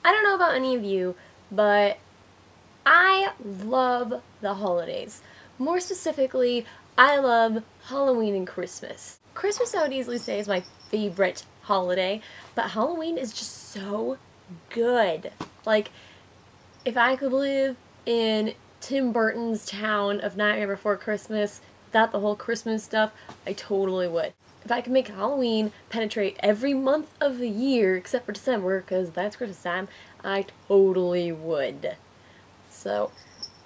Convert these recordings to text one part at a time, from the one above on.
I don't know about any of you, but I love the holidays. More specifically, I love Halloween and Christmas. Christmas I would easily say is my favorite holiday, but Halloween is just so good. Like, if I could live in Tim Burton's town of Nightmare Before Christmas without the whole Christmas stuff, I totally would. If I could make Halloween penetrate every month of the year except for December, because that's Christmas time, I totally would. So,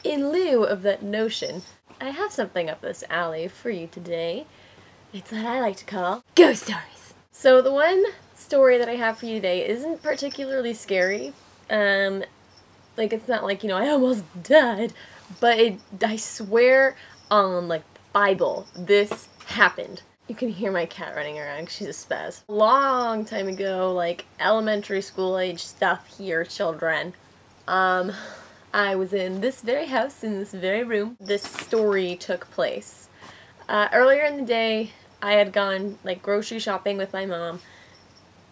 in lieu of that notion, I have something up this alley for you today. It's what I like to call ghost stories. So the one story that I have for you today isn't particularly scary. Like, it's not like, I almost died, but I swear on, like, Bible, this happened. You can hear my cat running around because she's a spaz. A long time ago, like, elementary school age stuff here, children. I was in this very house, in this very room. This story took place. Earlier in the day, I had gone, like, grocery shopping with my mom.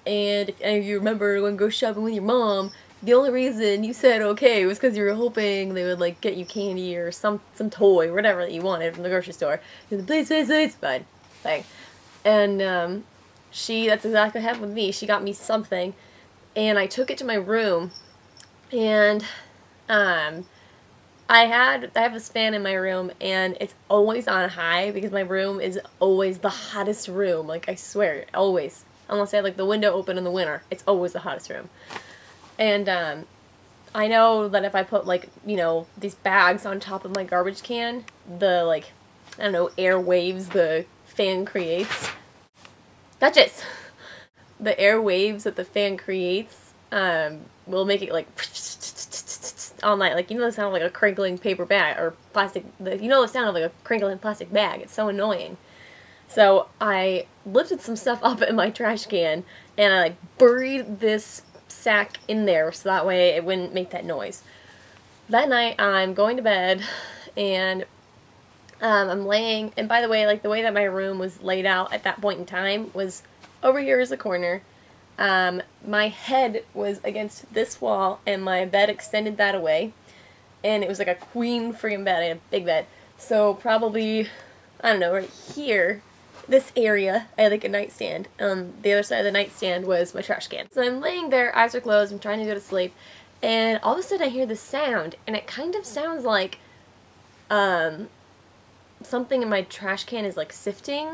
And if any of you remember when go shopping with your mom, the only reason you said okay was because you were hoping they would, like, get you candy or some toy, whatever that you wanted from the grocery store. You're like, please, fine. Thing. And, that's exactly what happened with me. She got me something, and I took it to my room, and, I have this fan in my room, and it's always on high, because my room is always the hottest room, like, I swear, always. Unless I have, like, the window open in the winter, it's always the hottest room. And, I know that if I put, like, these bags on top of my garbage can, the, like, I don't know, air waves the fan creates. Duchess! The air waves that the fan creates, will make it, like, all night. Like, the sound of, like, a crinkling paper bag, or plastic, the sound of, like, a crinkling plastic bag. It's so annoying. So, I lifted some stuff up in my trash can, and I, like, buried this sack in there so that way it wouldn't make that noise. That night, I'm going to bed, and I'm laying, and by the way, like, the way that my room was laid out at that point in time was, over here is the corner, my head was against this wall, and my bed extended that away, and it was like a queen friggin' bed. I had a big bed, so probably, I don't know, right here, this area, I had like a nightstand. The other side of the nightstand was my trash can. So I'm laying there, eyes are closed, I'm trying to go to sleep, and all of a sudden I hear this sound, and it kind of sounds like, something in my trash can is like sifting.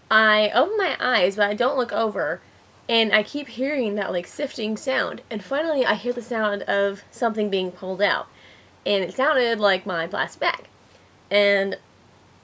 I open my eyes, but I don't look over, and I keep hearing that like sifting sound, and finally I hear the sound of something being pulled out, and it sounded like my plastic bag. And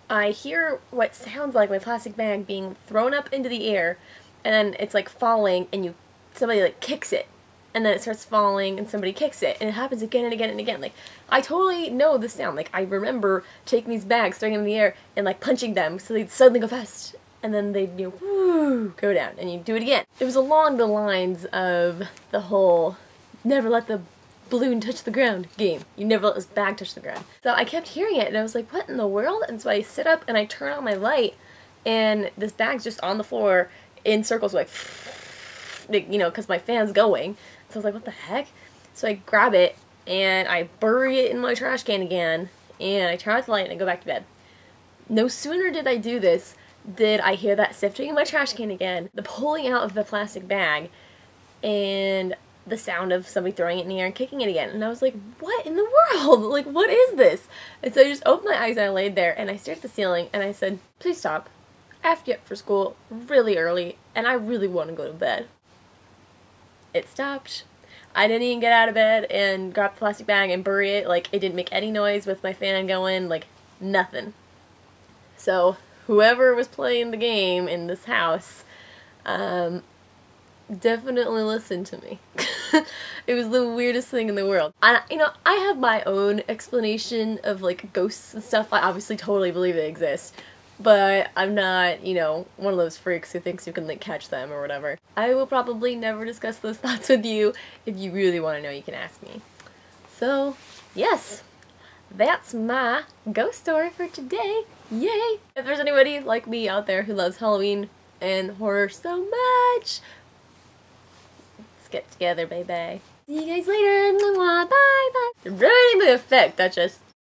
I hear what sounds like my plastic bag being thrown up into the air, and then it's like falling, and somebody like kicks it, and then it starts falling, and somebody kicks it, and it happens again and again and again. Like, I totally know the sound. Like, I remember taking these bags, throwing them in the air, and like punching them, so they'd suddenly go fast, and then they'd, whoo, go down, and you do it again. It was along the lines of the whole never let the balloon touch the ground game. You never let this bag touch the ground. So I kept hearing it, and I was like, what in the world? And so I sit up, and I turn on my light, and this bag's just on the floor in circles, like, because my fan's going. So I was like, what the heck? So I grab it, and I bury it in my trash can again, and I turn out the light, and I go back to bed. No sooner did I do this, did I hear that sifting in my trash can again, the pulling out of the plastic bag, and the sound of somebody throwing it in the air and kicking it again. And I was like, what in the world? Like, what is this? And so I just opened my eyes, and I laid there, and I stared at the ceiling, and I said, please stop. I have to get up for school really early, and I really want to go to bed. It stopped. I didn't even get out of bed and grab the plastic bag and bury it. Like, it didn't make any noise with my fan going, like, nothing. So, whoever was playing the game in this house, definitely listened to me. It was the weirdest thing in the world. I have my own explanation of, like, ghosts and stuff. I obviously totally believe they exist. But I'm not, one of those freaks who thinks you can, like, catch them or whatever. I will probably never discuss those thoughts with you. If you really want to know, you can ask me. So, yes, that's my ghost story for today. Yay! If there's anybody like me out there who loves Halloween and horror so much, let's get together, baby. See you guys later. Bye bye. Ruining the effect, Duchess.